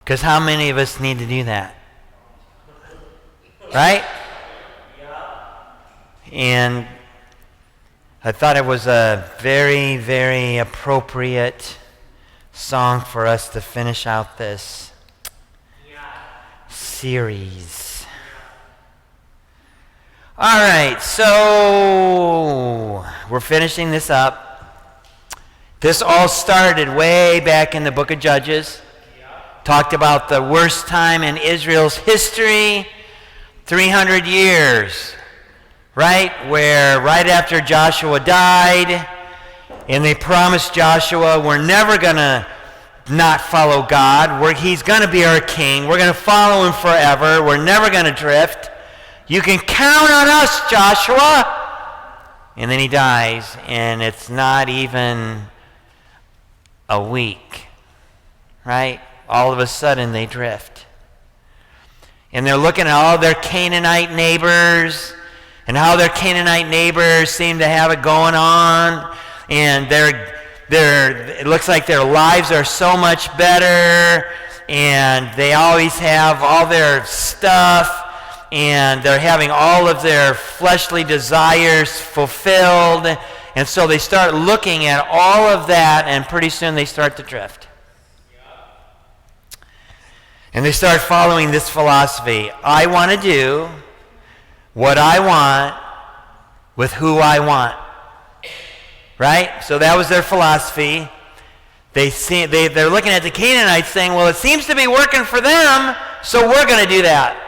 Because how many of us need to do that? Right? And I thought it was a very, very appropriate song for us to finish out this series. All right, so we're finishing this up. This all started way back in the book of Judges. Talked about the worst time in Israel's history, 300 years, right? Where right after Joshua died, and they promised Joshua, we're never going to not follow God. He's going to be our king. We're going to follow him forever. We're never going to drift. You can count on us, Joshua. And then he dies, and it's not even a week, right? All of a sudden they drift. And they're looking at all their Canaanite neighbors and how their Canaanite neighbors seem to have it going on. And it looks like their lives are so much better. And they always have all their stuff. And they're having all of their fleshly desires fulfilled. And so they start looking at all of that, and pretty soon they start to drift. And they start following this philosophy. I want to do what I want with who I want. Right? So that was their philosophy. They're looking at the Canaanites saying, well, it seems to be working for them, so we're going to do that.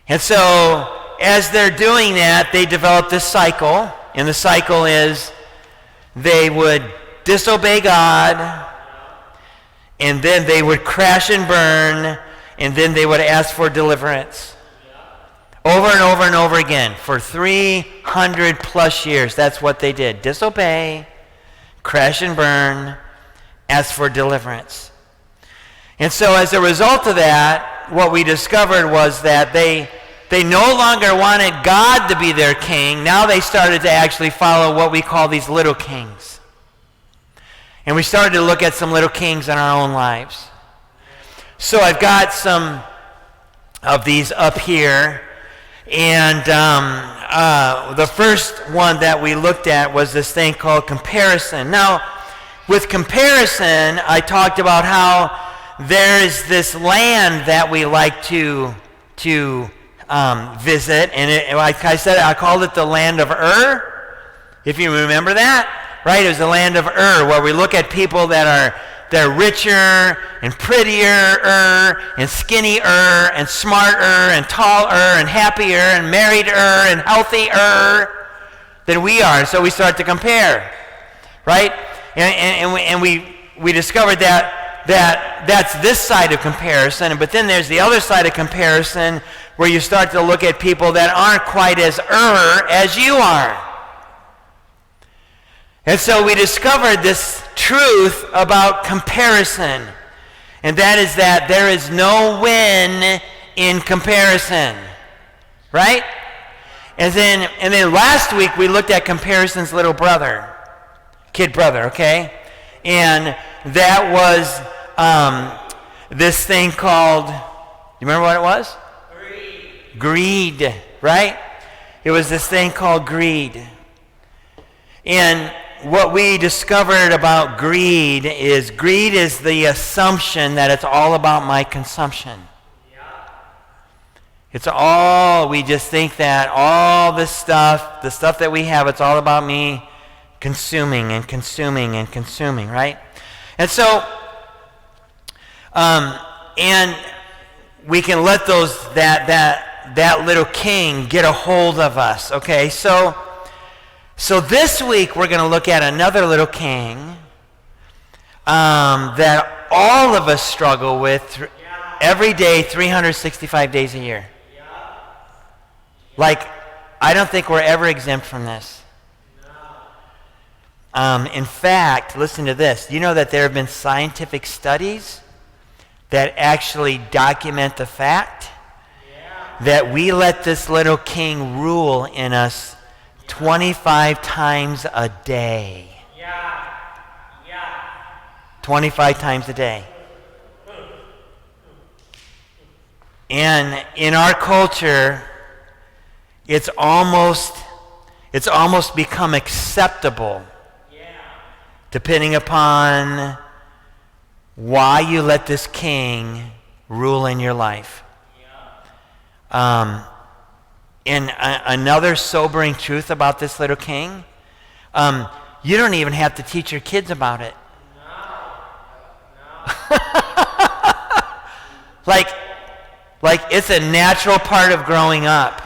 And so as they're doing that, they develop this cycle. And the cycle is they would disobey God, and then they would crash and burn, and then they would ask for deliverance. Over and over and over again. For 300 plus years, that's what they did. Disobey, crash and burn, ask for deliverance. And so as a result of that, what we discovered was that they no longer wanted God to be their king. Now they started to actually follow what we call these little kings. And we started to look at some little kings in our own lives. So I've got some of these up here. And the first one that we looked at was this thing called comparison. Now, with comparison, I talked about how there is this land that we like to visit. And like I said, I called it the land of Ur, if you remember that. Right, it was the land of Ur, where we look at people they're richer and prettier and skinnier and smarter and taller and happier and marrieder and healthier than we are. So we start to compare, right? And we discovered that's this side of comparison, but then there's the other side of comparison where you start to look at people that aren't quite as as you are. And so we discovered this truth about comparison, and that is that there is no win in comparison, right? And then last week we looked at comparison's little brother, kid brother, okay? And that was this thing called, you remember what it was? Greed, right? It was this thing called greed. And what we discovered about greed is the assumption that it's all about my consumption. It's all, we just think that all this stuff, the stuff that we have, it's all about me consuming and consuming and consuming, right? And so, and we can let that little king get a hold of us, okay? So this week we're going to look at another little king that all of us struggle with every day, 365 days a year. Like, I don't think we're ever exempt from this. In fact, listen to this. You know that there have been scientific studies that actually document the fact that we let this little king rule in us 25 times a day. 25 times a day. And in our culture, it's almost become acceptable, depending upon why you let this king rule in your life. And another sobering truth about this little king, you don't even have to teach your kids about it. Like it's a natural part of growing up.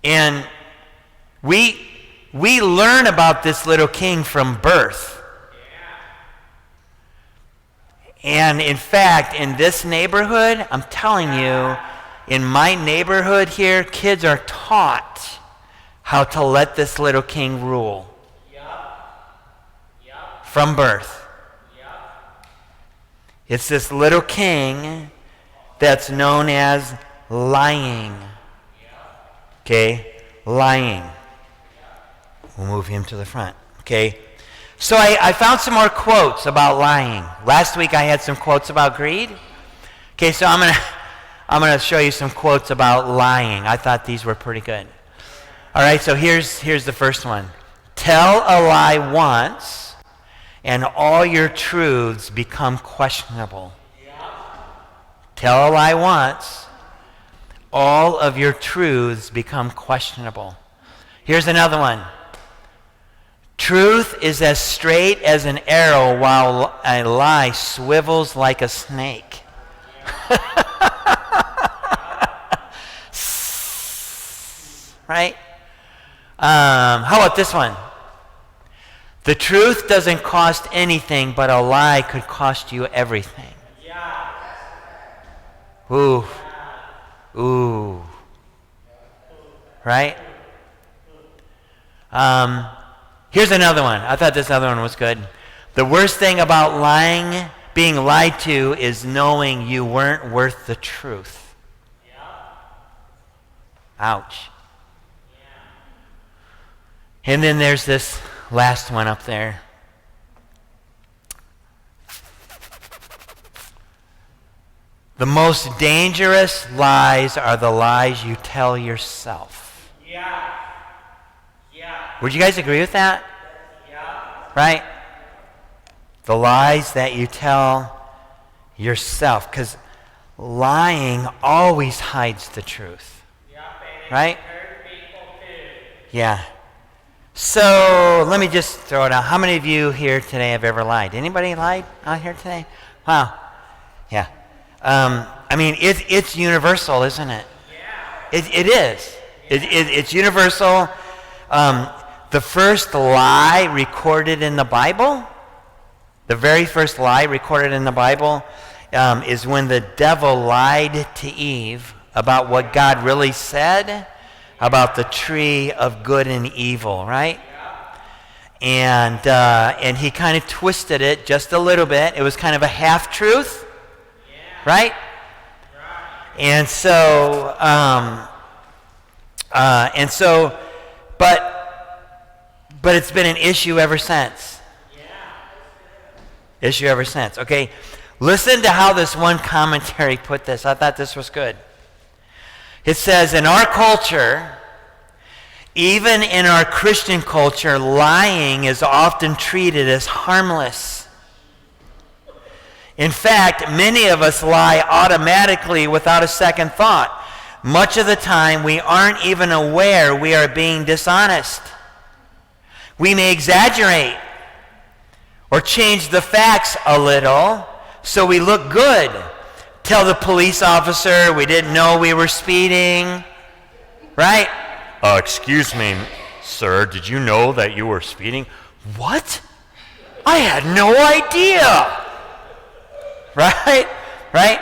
And we learn about this little king from birth. And in fact, in this neighborhood, I'm telling you, in my neighborhood here, kids are taught how to let this little king rule. From birth. It's this little king that's known as lying. Okay? Lying. We'll move him to the front. Okay? So I found some more quotes about lying. Last week I had some quotes about greed. Okay, so I'm gonna show you some quotes about lying. I thought these were pretty good. All right, so here's the first one. Tell a lie once, and all your truths become questionable. Tell a lie once, all of your truths become questionable. Here's another one. Truth is as straight as an arrow, while a lie swivels like a snake. Right? How about this one? The truth doesn't cost anything, but a lie could cost you everything. Ooh. Ooh. Right? Here's another one. I thought this other one was good. The worst thing about lying, being lied to, is knowing you weren't worth the truth. Ouch. And then there's this last one up there. The most dangerous lies are the lies you tell yourself. Would you guys agree with that? Right? The lies that you tell yourself. Because lying always hides the truth. Right? Yeah. So let me just throw it out. How many of you here today have ever lied? Anybody lied out here today? Wow. Yeah. I mean, it's universal, isn't it? It is. It's universal. The first lie recorded in the Bible, the very first lie recorded in the Bible, is when the devil lied to Eve about what God really said about the tree of good and evil, right? And he kind of twisted it just a little bit. It was kind of a half-truth, right? And so, but it's been an issue ever since. Issue ever since. Okay, listen to how this one commentary put this. I thought this was good. It says, in our culture, even in our Christian culture, lying is often treated as harmless. In fact, many of us lie automatically without a second thought. Much of the time, we aren't even aware we are being dishonest. We may exaggerate or change the facts a little so we look good. Tell the police officer we didn't know we were speeding, right? Excuse me, sir, did you know that you were speeding? What? I had no idea. Right? Right?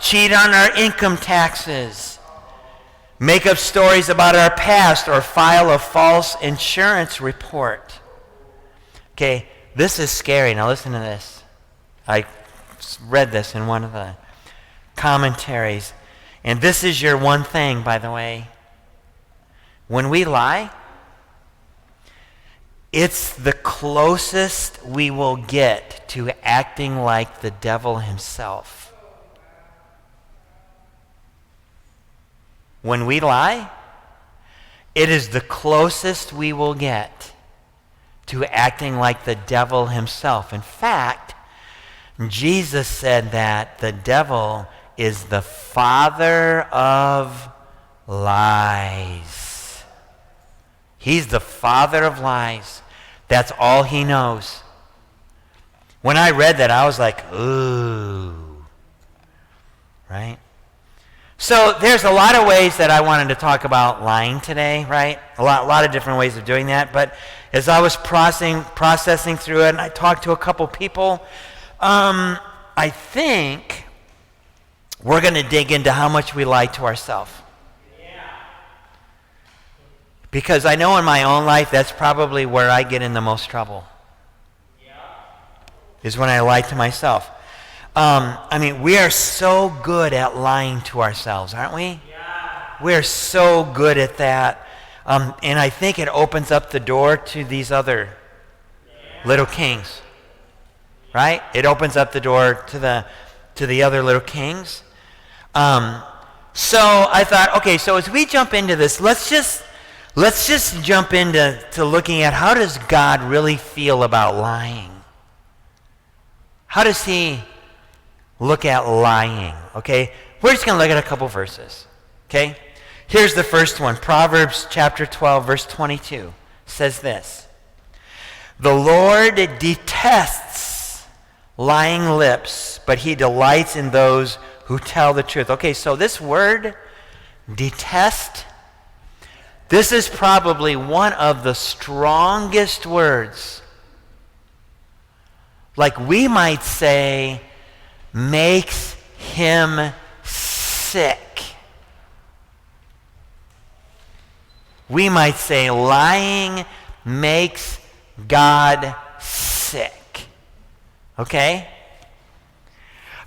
Cheat on our income taxes. Make up stories about our past or file a false insurance report. Okay, this is scary. Now listen to this. I read this in one of the commentaries. And this is your one thing, by the way. When we lie, it's the closest we will get to acting like the devil himself. when we lie, it is the closest we will get to acting like the devil himself. In fact, Jesus said that the devil is the father of lies. He's the father of lies. That's all he knows. When I read that, I was like, ooh. Right? So there's a lot of ways that I wanted to talk about lying today, right? A lot of different ways of doing that. But as I was processing through it, and I talked to a couple people, I think we're going to dig into how much we lie to ourselves. Because I know in my own life, that's probably where I get in the most trouble. Is when I lie to myself. We are so good at lying to ourselves, aren't we? Yeah. We're so good at that. And I think it opens up the door to these other little kings. Right? It opens up the door to the other little kings. So I thought, okay, so as we jump into this, let's just jump into looking at how does God really feel about lying? How does he look at lying? Okay? We're just going to look at a couple verses. Okay? Here's the first one. Proverbs chapter 12, verse 22 says this. The Lord detests lying lips, but he delights in those who tell the truth. Okay, so this word, detest, this is probably one of the strongest words. Like we might say, makes him sick. We might say lying makes God sick. Okay?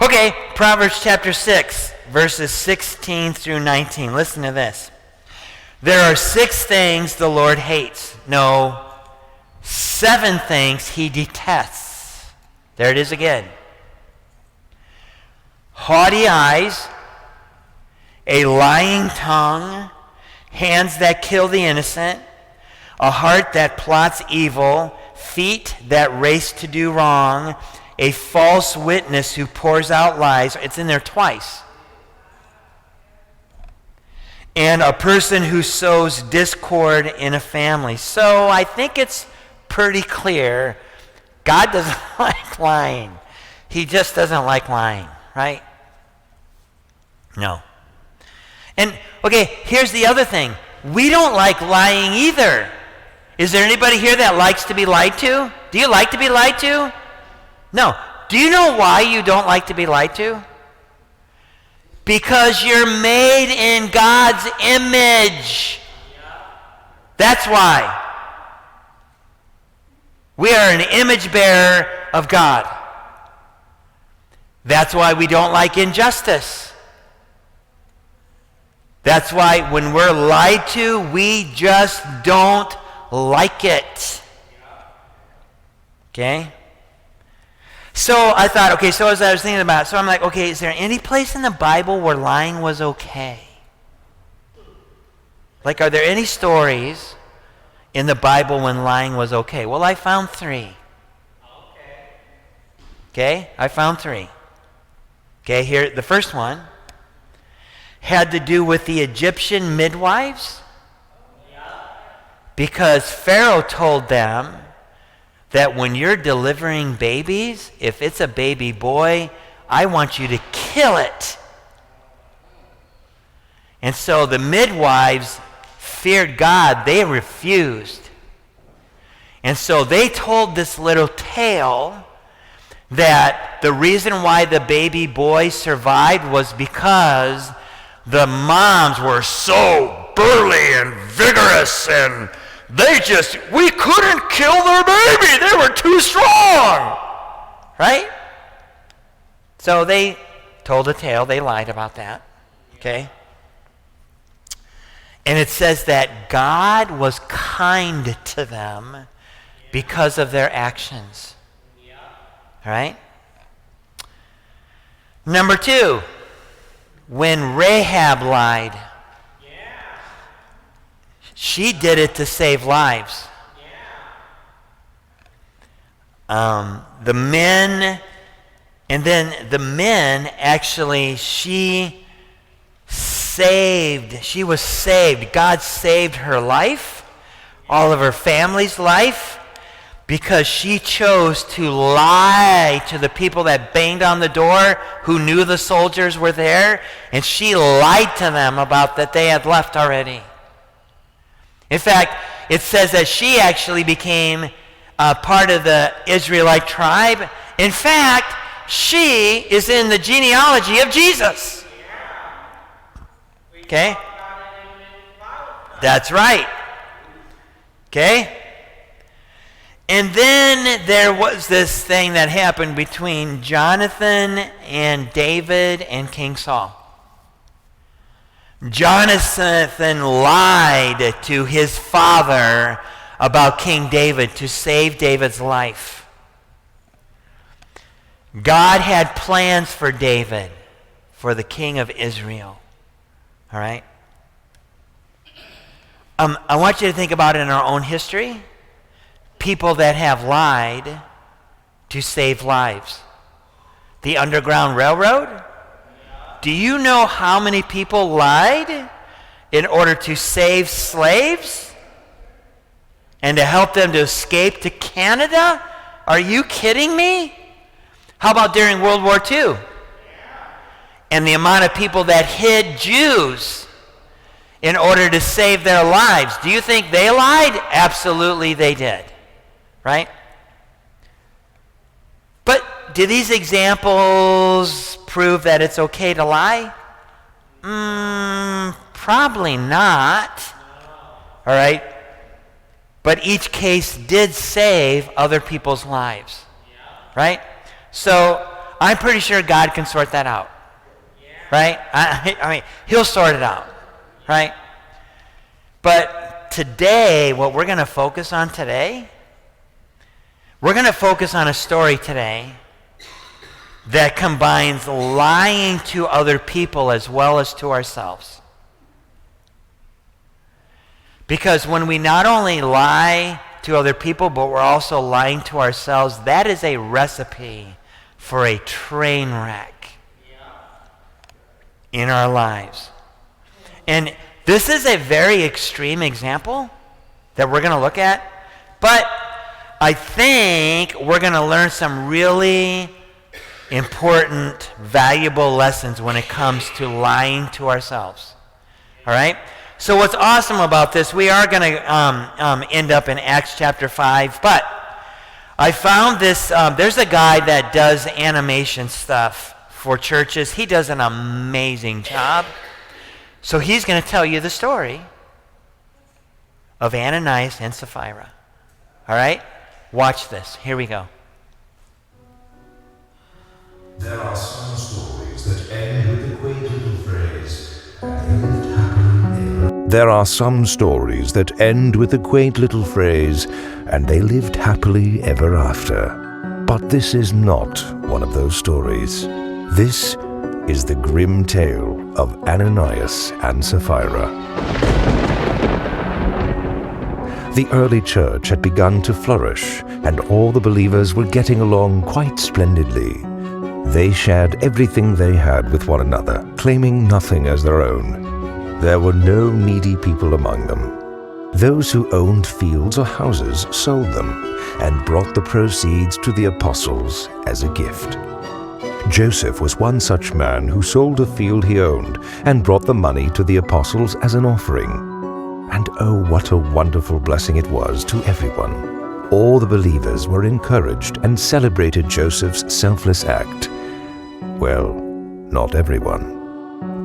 Okay, Proverbs chapter 6, verses 16 through 19. Listen to this. There are 6 things the Lord hates. No, 7 things he detests. There it is again. Haughty eyes, a lying tongue, hands that kill the innocent, a heart that plots evil, feet that race to do wrong, a false witness who pours out lies. It's in there twice. And a person who sows discord in a family. So I think it's pretty clear God doesn't like lying. He just doesn't like lying, right? No. And, okay, here's the other thing. We don't like lying either. Is there anybody here that likes to be lied to? Do you like to be lied to? No. Do you know why you don't like to be lied to? Because you're made in God's image. That's why. We are an image bearer of God. That's why we don't like injustice. That's why when we're lied to, we just don't like it. Okay? So I thought, okay, so as I was thinking about it, so I'm like, okay, is there any place in the Bible where lying was okay? Like, are there any stories in the Bible when lying was okay? Well, I found 3. Okay? I found 3. Okay, here, the first one had to do with the Egyptian midwives. Because Pharaoh told them that when you're delivering babies, if it's a baby boy, I want you to kill it. And so the midwives feared God. They refused. And so they told this little tale that the reason why the baby boy survived was because the moms were so burly and vigorous and we couldn't kill their baby. They were too strong. Right? So they told a tale. They lied about that. Okay? And it says that God was kind to them because of their actions. All right? Number 2, when Rahab lied. She did it to save lives. The men actually, she was saved. God saved her life, all of her family's life, because she chose to lie to the people that banged on the door who knew the soldiers were there, and she lied to them about that they had left already. In fact, it says that she actually became part of the Israelite tribe. In fact, she is in the genealogy of Jesus. Okay? That's right. Okay? And then there was this thing that happened between Jonathan and David and King Saul. Jonathan lied to his father about King David to save David's life. God had plans for David, for the king of Israel. All right? I want you to think about it in our own history. People that have lied to save lives. The Underground Railroad. Do you know how many people lied in order to save slaves and to help them to escape to Canada? Are you kidding me? How about during World War II? And the amount of people that hid Jews in order to save their lives. Do you think they lied? Absolutely they did. Right? But do these examples prove that it's okay to lie? Probably not. All right? But each case did save other people's lives. Right? So I'm pretty sure God can sort that out. Right? I mean, he'll sort it out. Right? But today, what we're going to focus on today, we're going to focus on a story today that combines lying to other people as well as to ourselves. Because when we not only lie to other people, but we're also lying to ourselves, that is a recipe for a train wreck in our lives. And this is a very extreme example that we're going to look at, but I think we're going to learn some really important, valuable lessons when it comes to lying to ourselves. All right? So what's awesome about this, we are going to end up in Acts chapter 5, but I found this, there's a guy that does animation stuff for churches. He does an amazing job. So he's going to tell you the story of Ananias and Sapphira. All right? Watch this. Here we go. There are some stories that end with a quaint little phrase, and they lived happily ever. There are some stories that end with a quaint little phrase, and they lived happily ever after. But this is not one of those stories. This is the grim tale of Ananias and Sapphira. The early church had begun to flourish, and all the believers were getting along quite splendidly. They shared everything they had with one another, claiming nothing as their own. There were no needy people among them. Those who owned fields or houses sold them and brought the proceeds to the apostles as a gift. Joseph was one such man who sold a field he owned and brought the money to the apostles as an offering. And oh, what a wonderful blessing it was to everyone. All the believers were encouraged and celebrated Joseph's selfless act. Well, not everyone.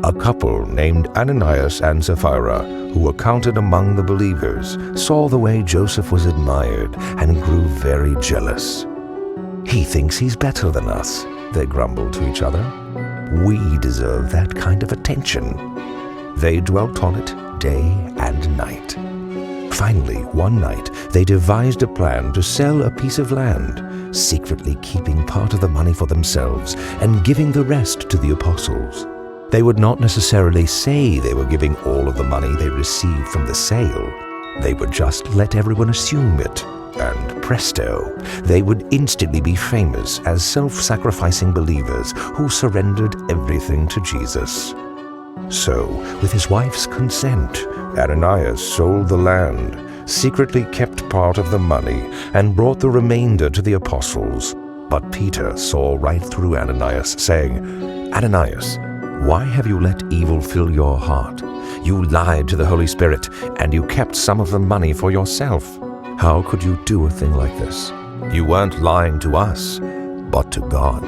A couple named Ananias and Sapphira, who were counted among the believers, saw the way Joseph was admired and grew very jealous. "He thinks he's better than us," they grumbled to each other. "We deserve that kind of attention." They dwelt on it day and night. Finally, one night, they devised a plan to sell a piece of land, secretly keeping part of the money for themselves and giving the rest to the apostles. They would not necessarily say they were giving all of the money they received from the sale. They would just let everyone assume it, and presto, they would instantly be famous as self-sacrificing believers who surrendered everything to Jesus. So, with his wife's consent, Ananias sold the land, secretly kept part of the money, and brought the remainder to the apostles. But Peter saw right through Ananias, saying, "Ananias, why have you let evil fill your heart? You lied to the Holy Spirit, and you kept some of the money for yourself. How could you do a thing like this? You weren't lying to us, but to God."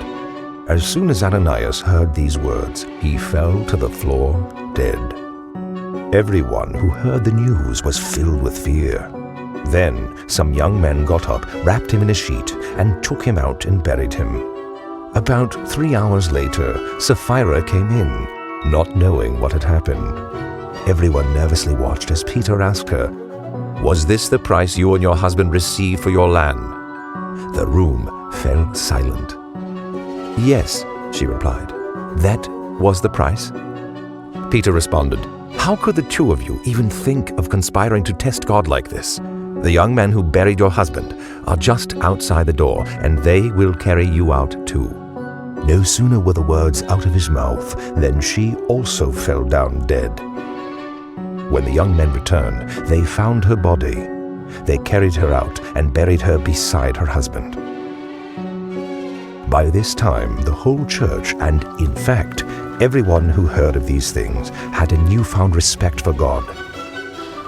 As soon as Ananias heard these words, he fell to the floor dead. Everyone who heard the news was filled with fear. Then some young men got up, wrapped him in a sheet, and took him out and buried him. About 3 hours later, Sapphira came in, not knowing what had happened. Everyone nervously watched as Peter asked her, "Was this the price you and your husband received for your land?" The room fell silent. "Yes," she replied, "that was the price." Peter responded, "How could the two of you even think of conspiring to test God like this? The young men who buried your husband are just outside the door, and they will carry you out too." No sooner were the words out of his mouth than she also fell down dead. When the young men returned, they found her body. They carried her out and buried her beside her husband. By this time, the whole church, and in fact, everyone who heard of these things, had a newfound respect for God.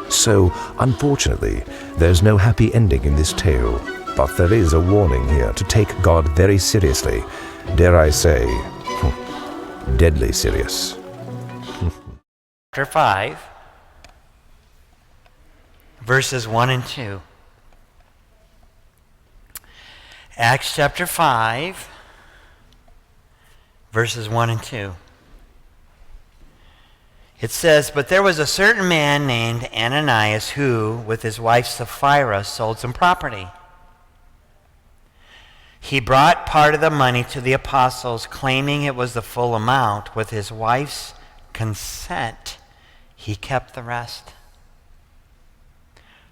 So, unfortunately, there's no happy ending in this tale, but there is a warning here to take God very seriously. Dare I say, deadly serious. Chapter 5, verses 1 and 2. Acts chapter 5, verses 1 and 2. It says, "But there was a certain man named Ananias who, with his wife Sapphira, sold some property. He brought part of the money to the apostles, claiming it was the full amount. With his wife's consent, he kept the rest."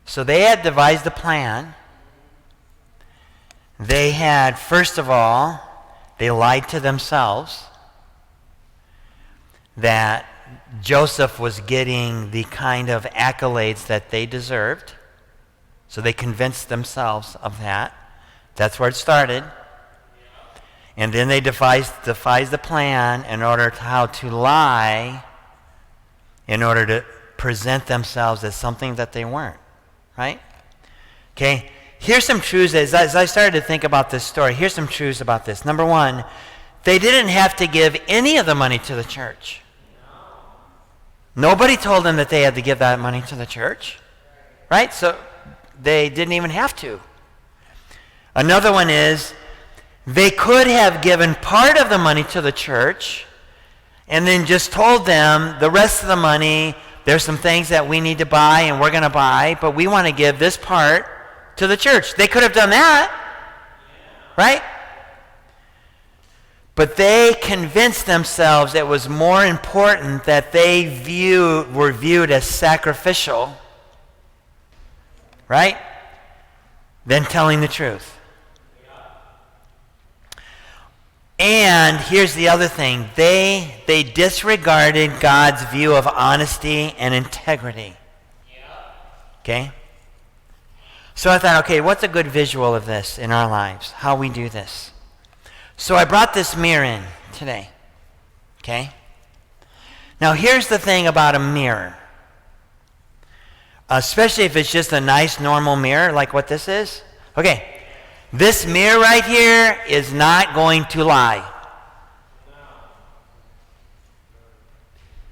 So they had devised a plan. They had, first of all, they lied to themselves that Joseph was getting the kind of accolades that they deserved. So they convinced themselves of that. That's where it started. And then they devised the plan in order to how to lie, in order to present themselves as something that they weren't. Right? Okay. Here's some truths. As I started to think about this story, here's some truths about this. Number one, they didn't have to give any of the money to the church. Nobody told them that they had to give that money to the church. Right? So they didn't even have to. Another one is, they could have given part of the money to the church and then just told them the rest of the money, there's some things that we need to buy and we're going to buy, but we want to give this part to the church. They could have done that, right? But they convinced themselves it was more important that they were viewed as sacrificial, right, than telling the truth. And here's the other thing. They disregarded God's view of honesty and integrity. Okay? So I thought, okay, what's a good visual of this in our lives? How we do this. So I brought this mirror in today. Okay? Now here's the thing about a mirror. Especially if it's just a nice normal mirror like what this is. Okay. This mirror right here is not going to lie.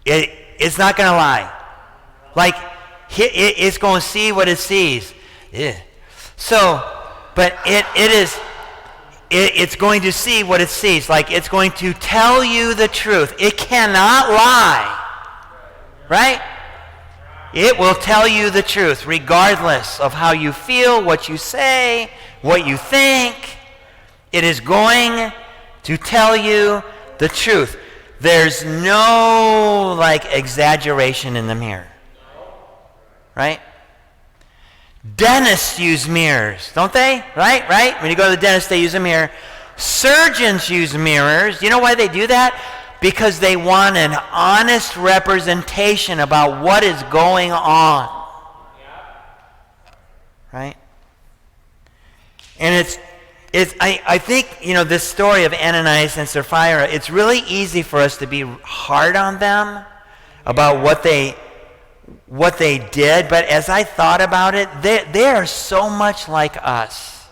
It's not going to lie. Like, it's going to see what it sees. Yeah. So, but it's going to see what it sees. Like, it's going to tell you the truth. It cannot lie. Right? It will tell you the truth regardless of how you feel, what you say, what you think. It is going to tell you the truth. There's no like exaggeration in the mirror. Right? Dentists use mirrors, don't they? Right? When you go to the dentist, they use a mirror. Surgeons use mirrors. You know why they do that? Because they want an honest representation about what is going on. Right? And I think, this story of Ananias and Sapphira, it's really easy for us to be hard on them about what they did, but as I thought about it, they are so much like us.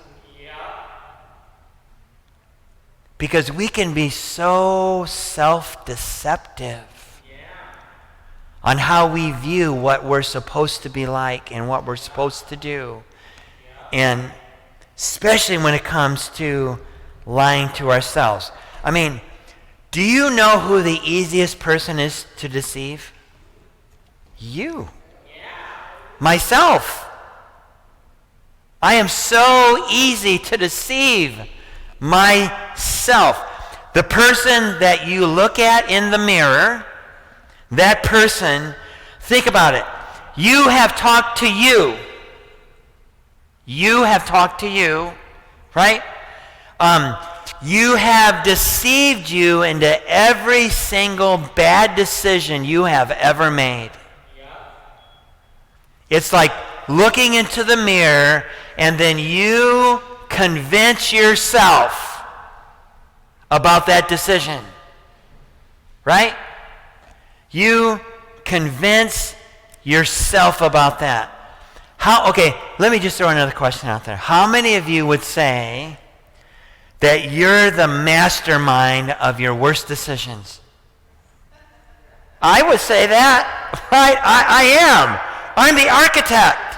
Because we can be so self-deceptive on how we view what we're supposed to be like and what we're supposed to do. And especially when it comes to lying to ourselves. I mean, do you know who the easiest person is to deceive? You. Myself. I am so easy to deceive myself. The person that you look at in the mirror, that person, think about it. You have talked to you. You have talked to you, right? You have deceived you into every single bad decision you have ever made. It's like looking into the mirror and then you convince yourself about that decision. Right? You convince yourself about that. Okay, let me just throw another question out there. How many of you would say that you're the mastermind of your worst decisions? I would say that, right? I am. I'm the architect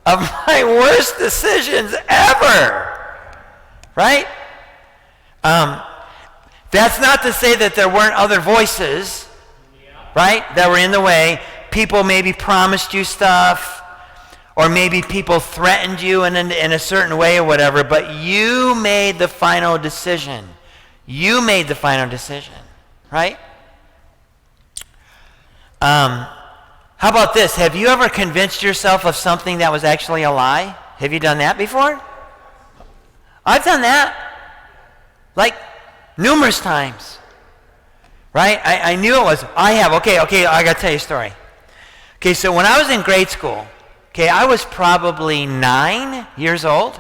of my worst decisions ever, right? That's not to say that there weren't other voices, right, that were in the way. People maybe promised you stuff, or maybe people threatened you in a certain way or whatever, but you made the final decision. You made the final decision, right? How about this? Have you ever convinced yourself of something that was actually a lie? Have you done that before? I've done that. Like, numerous times. Right? I knew it was. I have. Okay, I got to tell you a story. Okay, so when I was in grade school, I was probably 9 years old.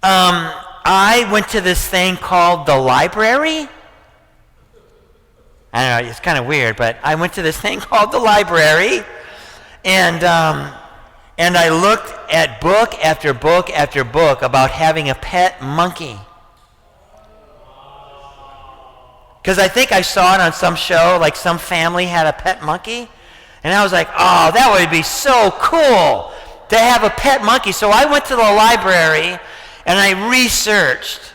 I went to this thing called the library. I don't know, it's kind of weird, but I went to this thing called the library, and I looked at book after book after book about having a pet monkey. Because I think I saw it on some show, like some family had a pet monkey, and I was like, oh, that would be so cool to have a pet monkey. So I went to the library, and I researched,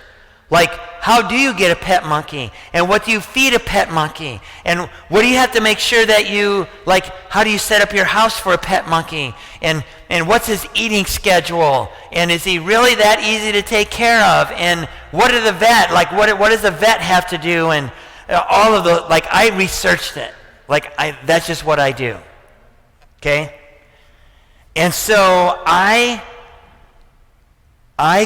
like, how do you get a pet monkey? And what do you feed a pet monkey? And what do you have to make sure that you, like, how do you set up your house for a pet monkey? And what's his eating schedule? And is he really that easy to take care of? And what does the vet have to do? And all of the, like, I researched it. Like, that's just what I do. Okay? And so I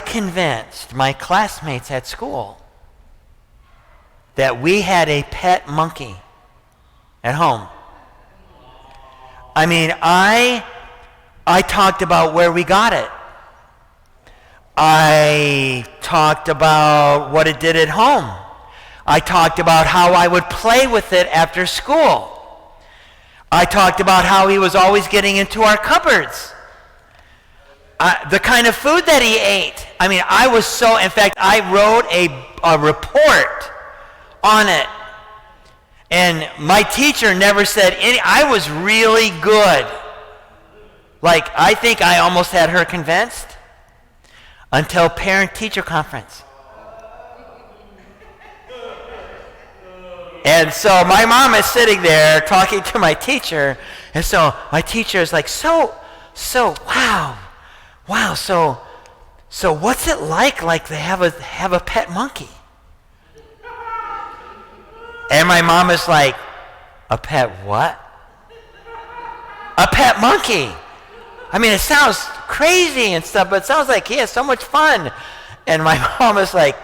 convinced my classmates at school that we had a pet monkey at home. I mean, I talked about where we got it. I talked about what it did at home. I talked about how I would play with it after school. I talked about how he was always getting into our cupboards. The kind of food that he ate. I mean, in fact, I wrote a report on it. And my teacher never said I was really good. Like, I think I almost had her convinced until parent-teacher conference. And so my mom is sitting there talking to my teacher, and so my teacher is like, so, wow, so what's it like to have a pet monkey? And my mom is like, a pet what? A pet monkey. I mean, it sounds crazy and stuff, but it sounds like he has so much fun. And my mom is like,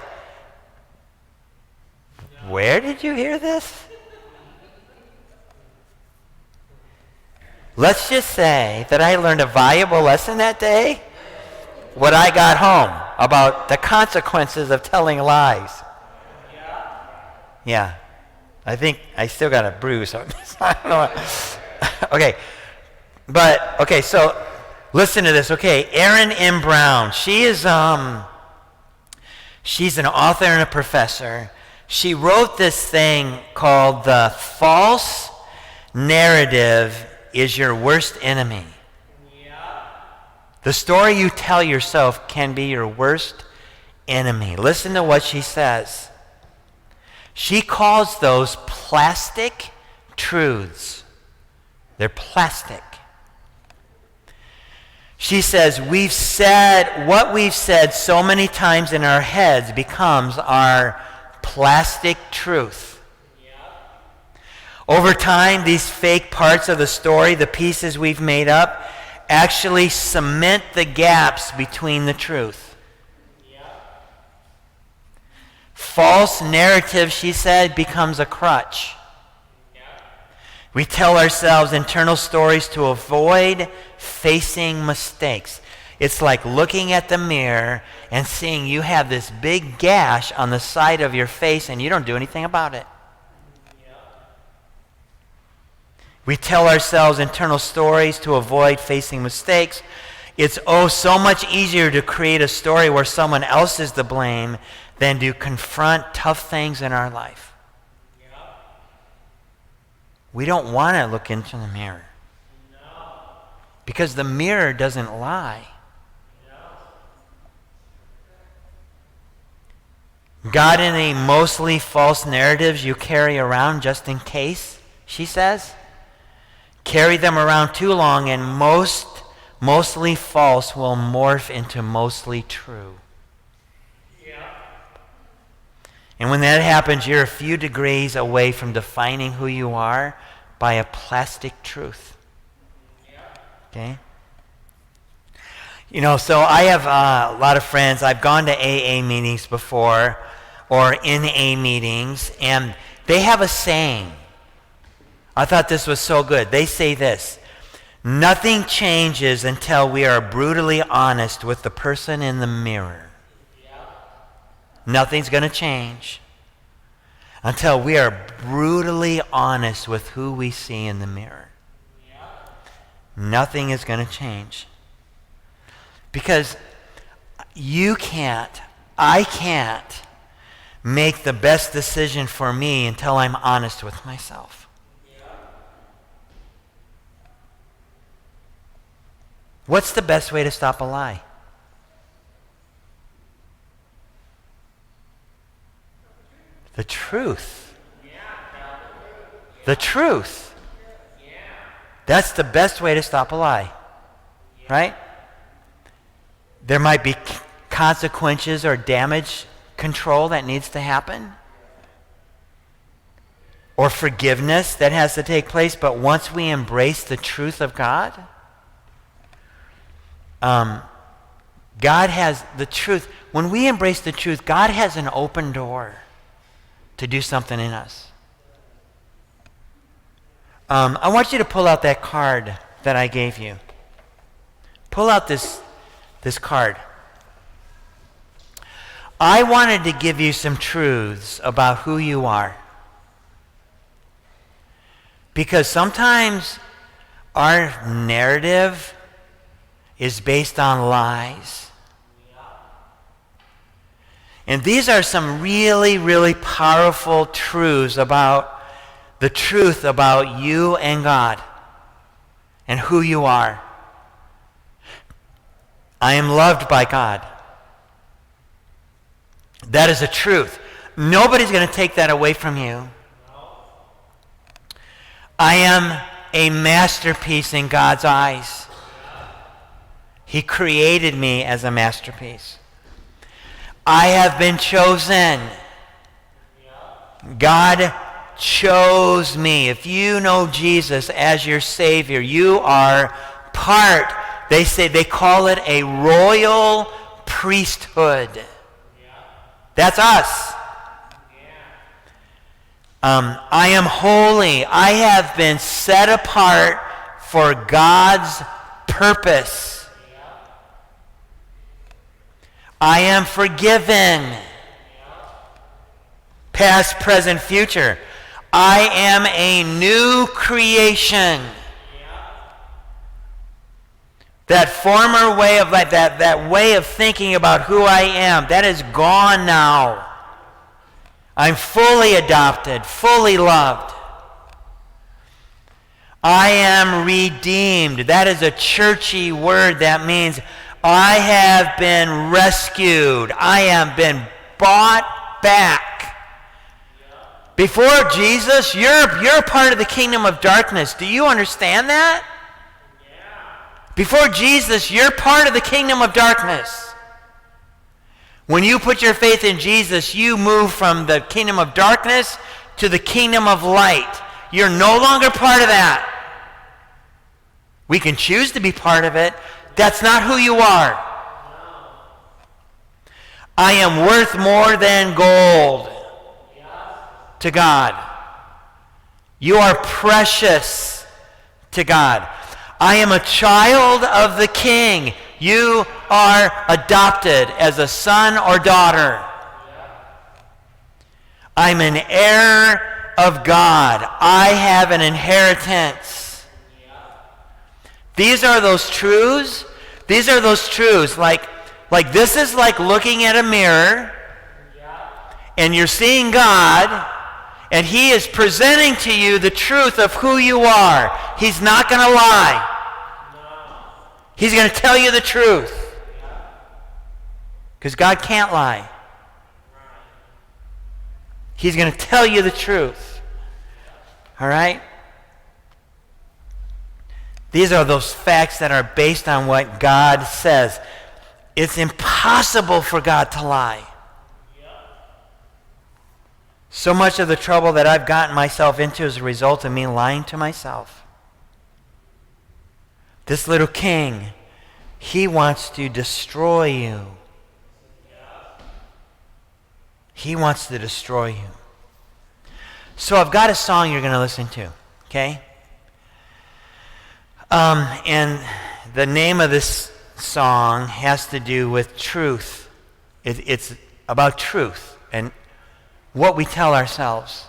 where did you hear this? Let's just say that I learned a valuable lesson that day when I got home about the consequences of telling lies. Yeah. I think I still got a bruise on this. I don't know. Okay, so listen to this. Okay, Erin M. Brown. She's an author and a professor. She wrote this thing called The False Narrative is Your Worst Enemy. Yeah. The story you tell yourself can be your worst enemy. Listen to what she says. She calls those plastic truths. They're plastic. She says, what we've said so many times in our heads becomes our plastic truth. Over time, these fake parts of the story, the pieces we've made up, actually cement the gaps between the truth. False narrative, she said, becomes a crutch. We tell ourselves internal stories to avoid facing mistakes. It's like looking at the mirror and seeing you have this big gash on the side of your face and you don't do anything about it. We tell ourselves internal stories to avoid facing mistakes. It's so much easier to create a story where someone else is to blame than to confront tough things in our life. We don't want to look into the mirror. Because the mirror doesn't lie. Got any mostly false narratives you carry around just in case, she says? Carry them around too long and mostly false will morph into mostly true. And when that happens, you're a few degrees away from defining who you are by a plastic truth. Okay? You know, so I have a lot of friends. I've gone to AA meetings before, or NA meetings, and they have a saying. I thought this was so good. They say this: nothing changes until we are brutally honest with the person in the mirror. Nothing's going to change until we are brutally honest with who we see in the mirror. Nothing is going to change. Because I can't make the best decision for me until I'm honest with myself. What's the best way to stop a lie? The truth. The truth. That's the best way to stop a lie. Right? There might be consequences or damage control that needs to happen. Or forgiveness that has to take place. But once we embrace the truth of God, God has the truth. When we embrace the truth, God has an open door to do something in us. I want you to pull out that card that I gave you. Pull out this card. I wanted to give you some truths about who you are. Because sometimes our narrative is based on lies. And these are some really, really powerful truths about the truth about you and God and who you are. I am loved by God. That is a truth. Nobody's going to take that away from you. I am a masterpiece in God's eyes. He created me as a masterpiece. I have been chosen. God chose me. If you know Jesus as your Savior, you are part. They call it a royal priesthood. That's us. I am holy. I have been set apart for God's purpose. I am forgiven. Past, present, future. I am a new creation. That former way of life, that way of thinking about who I am, that is gone now. I'm fully adopted, fully loved. I am redeemed. That is a churchy word that means I have been rescued. I have been bought back. Before Jesus, you're part of the kingdom of darkness. Do you understand that? Before Jesus, you're part of the kingdom of darkness. When you put your faith in Jesus, you move from the kingdom of darkness to the kingdom of light. You're no longer part of that. We can choose to be part of it. That's not who you are. I am worth more than gold to God. You are precious to God. I am a child of the King. You are adopted as a son or daughter. I'm an heir of God. I have an inheritance. These are those truths. These are those truths. Like this is like looking at a mirror and you're seeing God and he is presenting to you the truth of who you are. He's not going to lie. He's going to tell you the truth. Because God can't lie. He's going to tell you the truth. All right? These are those facts that are based on what God says. It's impossible for God to lie. So much of the trouble that I've gotten myself into is a result of me lying to myself. This little king, he wants to destroy you. He wants to destroy you. So I've got a song you're going to listen to, okay? And the name of this song has to do with truth. It's about truth and what we tell ourselves.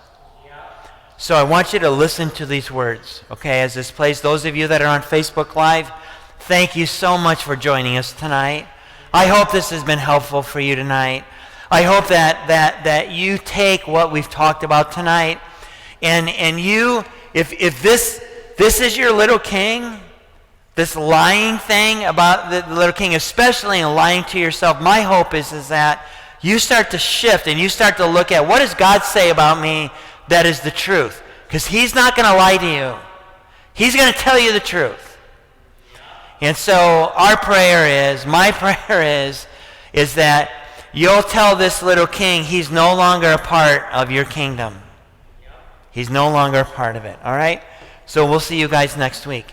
So I want you to listen to these words, okay, as this plays. Those of you that are on Facebook Live, thank you so much for joining us tonight. I hope this has been helpful for you tonight. I hope that you take what we've talked about tonight and you, if this is your little king, this lying thing about the little king, especially in lying to yourself, my hope is that you start to shift and you start to look at what does God say about me that is the truth. Because he's not going to lie to you. He's going to tell you the truth. And so our prayer is, my prayer is that you'll tell this little king he's no longer a part of your kingdom. He's no longer a part of it. All right? So we'll see you guys next week.